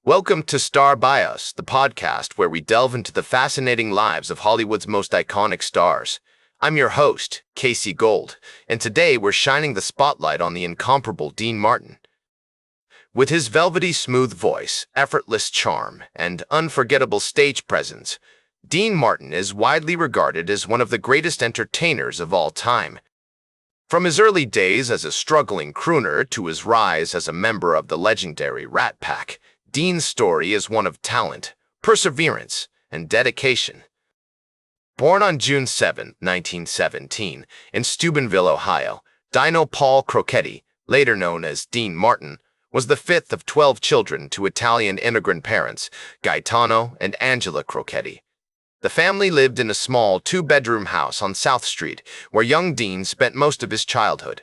Welcome to Star Bios, the podcast where we delve into the fascinating lives of Hollywood's most iconic stars. I'm your host, Casey Gold, and today we're shining the spotlight on the incomparable Dean Martin. With his velvety smooth voice, effortless charm, and unforgettable stage presence, Dean Martin is widely regarded as one of the greatest entertainers of all time. From his early days as a struggling crooner to his rise as a member of the legendary Rat Pack, Dean's story is one of talent, perseverance, and dedication. Born on June 7, 1917, in Steubenville, Ohio, Dino Paul Crocetti, later known as Dean Martin, was the fifth of 12 children to Italian immigrant parents, Gaetano and Angela Crocetti. The family lived in a small two-bedroom house on South Street, where young Dean spent most of his childhood.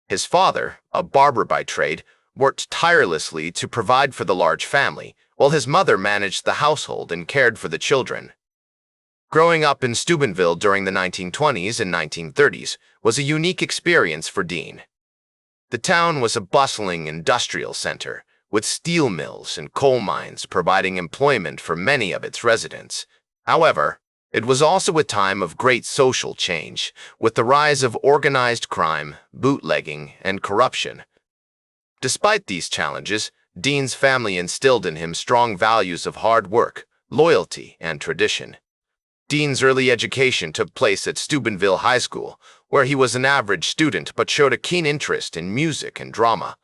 His father, a barber by trade, worked tirelessly to provide for the large family, while his mother managed the household and cared for the children. Growing up in Steubenville during the 1920s and 1930s was a unique experience for Dean. The town was a bustling industrial center, with steel mills and coal mines providing employment for many of its residents. However, it was also a time of great social change, with the rise of organized crime, bootlegging, and corruption. Despite these challenges, Dean's family instilled in him strong values of hard work, loyalty, and tradition. Dean's early education took place at Steubenville High School, where he was an average student but showed a keen interest in music and drama.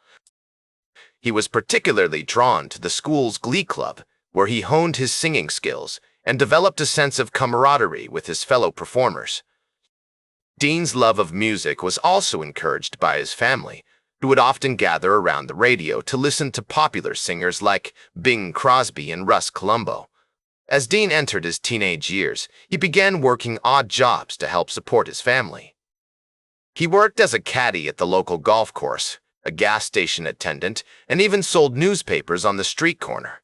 He was particularly drawn to the school's glee club, where he honed his singing skills and developed a sense of camaraderie with his fellow performers. Dean's love of music was also encouraged by his family, who would often gather around the radio to listen to popular singers like Bing Crosby and Russ Columbo. As Dean entered his teenage years, he began working odd jobs to help support his family. He worked as a caddy at the local golf course, a gas station attendant, and even sold newspapers on the street corner.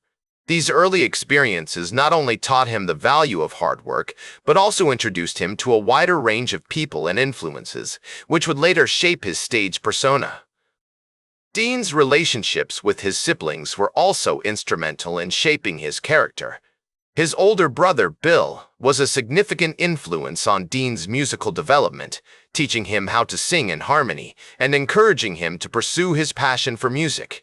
These early experiences not only taught him the value of hard work, but also introduced him to a wider range of people and influences, which would later shape his stage persona. Dean's relationships with his siblings were also instrumental in shaping his character. His older brother, Bill, was a significant influence on Dean's musical development, teaching him how to sing in harmony and encouraging him to pursue his passion for music.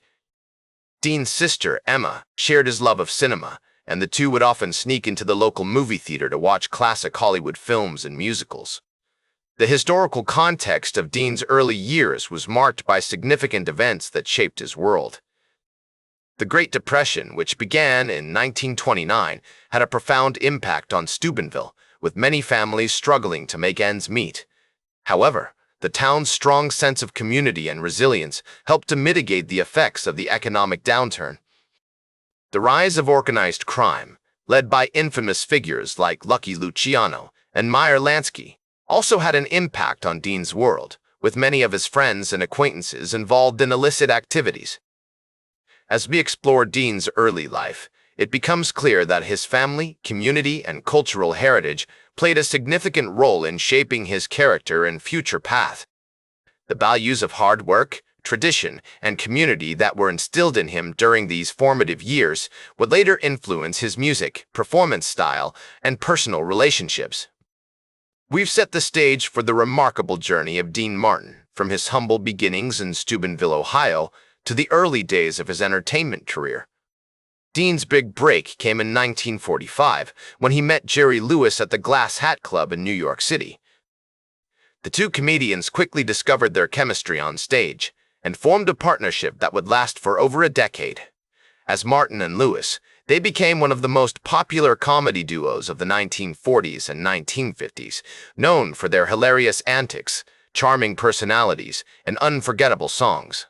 Dean's sister, Emma, shared his love of cinema, and the two would often sneak into the local movie theater to watch classic Hollywood films and musicals. The historical context of Dean's early years was marked by significant events that shaped his world. The Great Depression, which began in 1929, had a profound impact on Steubenville, with many families struggling to make ends meet. However, the town's strong sense of community and resilience helped to mitigate the effects of the economic downturn. The rise of organized crime, led by infamous figures like Lucky Luciano and Meyer Lansky, also had an impact on Dean's world, with many of his friends and acquaintances involved in illicit activities. As we explore Dean's early life, it becomes clear that his family, community, and cultural heritage played a significant role in shaping his character and future path. The values of hard work, tradition, and community that were instilled in him during these formative years would later influence his music, performance style, and personal relationships. We've set the stage for the remarkable journey of Dean Martin, from his humble beginnings in Steubenville, Ohio, to the early days of his entertainment career. Dean's big break came in 1945 when he met Jerry Lewis at the Glass Hat Club in New York City. The two comedians quickly discovered their chemistry on stage and formed a partnership that would last for over a decade. As Martin and Lewis, they became one of the most popular comedy duos of the 1940s and 1950s, known for their hilarious antics, charming personalities, and unforgettable songs.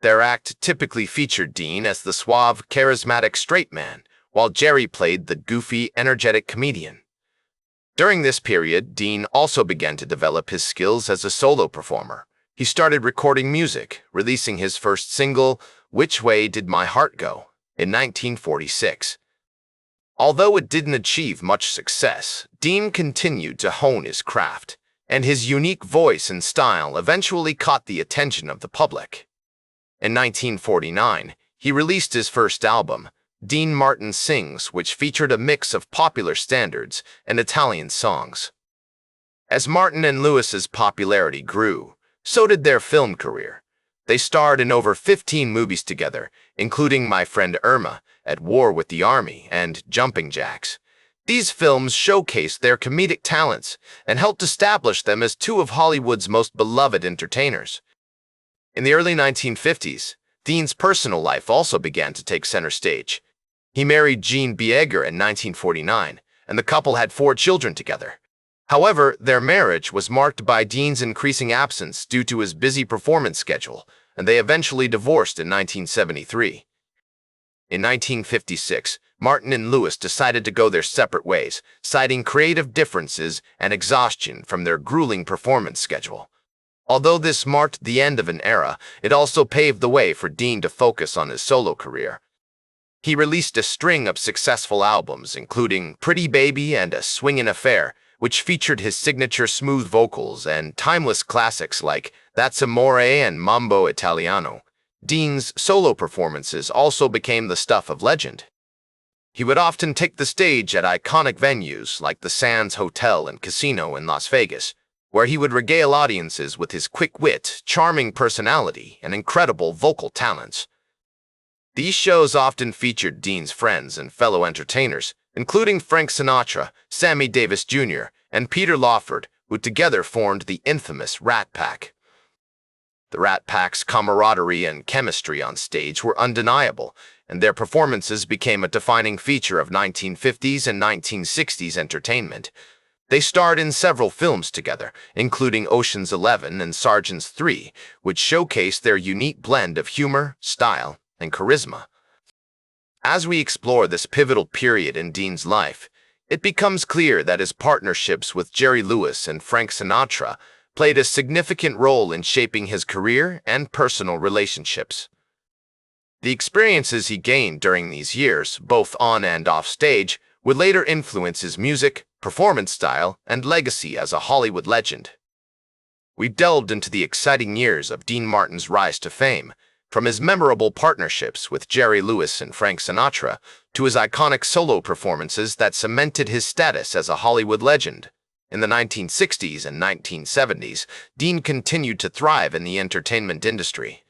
Their act typically featured Dean as the suave, charismatic straight man, while Jerry played the goofy, energetic comedian. During this period, Dean also began to develop his skills as a solo performer. He started recording music, releasing his first single, Which Way Did My Heart Go?, in 1946. Although it didn't achieve much success, Dean continued to hone his craft, and his unique voice and style eventually caught the attention of the public. In 1949, he released his first album, Dean Martin Sings, which featured a mix of popular standards and Italian songs. As Martin and Lewis's popularity grew, so did their film career. They starred in over 15 movies together, including My Friend Irma, At War with the Army, and Jumping Jacks. These films showcased their comedic talents and helped establish them as two of Hollywood's most beloved entertainers. In the early 1950s, Dean's personal life also began to take center stage. He married Jean Bieger in 1949, and the couple had 4 children together. However, their marriage was marked by Dean's increasing absence due to his busy performance schedule, and they eventually divorced in 1973. In 1956, Martin and Lewis decided to go their separate ways, citing creative differences and exhaustion from their grueling performance schedule. Although this marked the end of an era, it also paved the way for Dean to focus on his solo career. He released a string of successful albums, including Pretty Baby and A Swingin' Affair, which featured his signature smooth vocals and timeless classics like That's Amore and Mambo Italiano. Dean's solo performances also became the stuff of legend. He would often take the stage at iconic venues like the Sands Hotel and Casino in Las Vegas, where he would regale audiences with his quick wit, charming personality, and incredible vocal talents. These shows often featured Dean's friends and fellow entertainers, including Frank Sinatra, Sammy Davis Jr., and Peter Lawford, who together formed the infamous Rat Pack. The Rat Pack's camaraderie and chemistry on stage were undeniable, and their performances became a defining feature of 1950s and 1960s entertainment. They starred in several films together, including Ocean's 11 and Sergeant's 3, which showcased their unique blend of humor, style, and charisma. As we explore this pivotal period in Dean's life, it becomes clear that his partnerships with Jerry Lewis and Frank Sinatra played a significant role in shaping his career and personal relationships. The experiences he gained during these years, both on and off stage, would later influence his music, performance style, and legacy as a Hollywood legend. We delved into the exciting years of Dean Martin's rise to fame, from his memorable partnerships with Jerry Lewis and Frank Sinatra to his iconic solo performances that cemented his status as a Hollywood legend. In the 1960s and 1970s, Dean continued to thrive in the entertainment industry.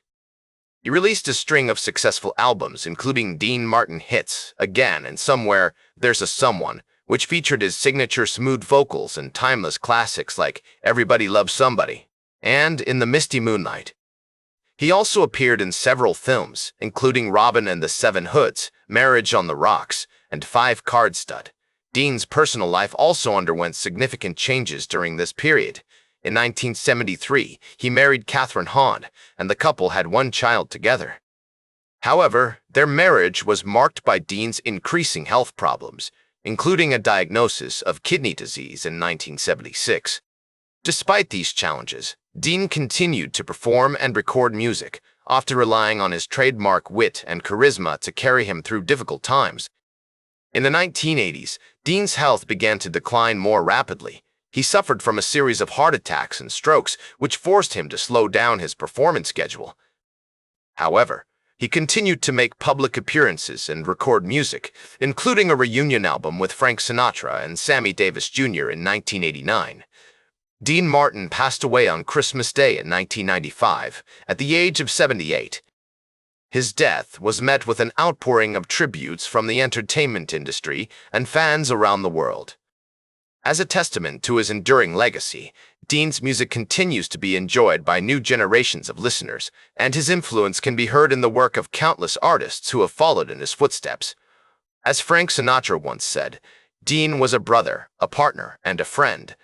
He released a string of successful albums, including Dean Martin hits Again and Somewhere There's a Someone, which featured his signature smooth vocals and timeless classics like Everybody Loves Somebody and In the Misty Moonlight. He also appeared in several films, including Robin and the Seven Hoods, Marriage on the Rocks, and Five Card Stud. Dean's personal life also underwent significant changes during this period. In 1973, he married Kathryn Hahn, and the couple had 1 child together. However, their marriage was marked by Dean's increasing health problems, including a diagnosis of kidney disease in 1976. Despite these challenges, Dean continued to perform and record music, often relying on his trademark wit and charisma to carry him through difficult times. In the 1980s, Dean's health began to decline more rapidly. He suffered from a series of heart attacks and strokes, which forced him to slow down his performance schedule. However, he continued to make public appearances and record music, including a reunion album with Frank Sinatra and Sammy Davis Jr. in 1989. Dean Martin passed away on Christmas Day in 1995, at the age of 78. His death was met with an outpouring of tributes from the entertainment industry and fans around the world. As a testament to his enduring legacy, Dean's music continues to be enjoyed by new generations of listeners, and his influence can be heard in the work of countless artists who have followed in his footsteps. As Frank Sinatra once said, Dean was a brother, a partner, and a friend.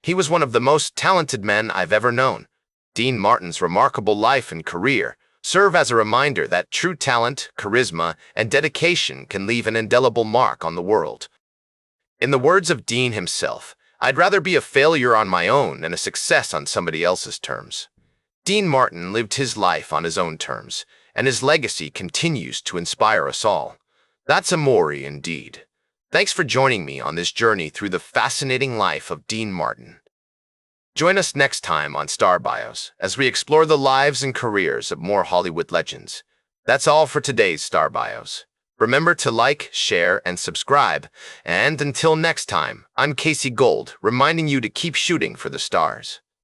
He was one of the most talented men I've ever known. Dean Martin's remarkable life and career serve as a reminder that true talent, charisma, and dedication can leave an indelible mark on the world. In the words of Dean himself, I'd rather be a failure on my own than a success on somebody else's terms. Dean Martin lived his life on his own terms, and his legacy continues to inspire us all. That's amore indeed. Thanks for joining me on this journey through the fascinating life of Dean Martin. Join us next time on Star Bios as we explore the lives and careers of more Hollywood legends. That's all for today's Star Bios. Remember to like, share, and subscribe. And until next time, I'm Casey Gold, reminding you to keep shooting for the stars.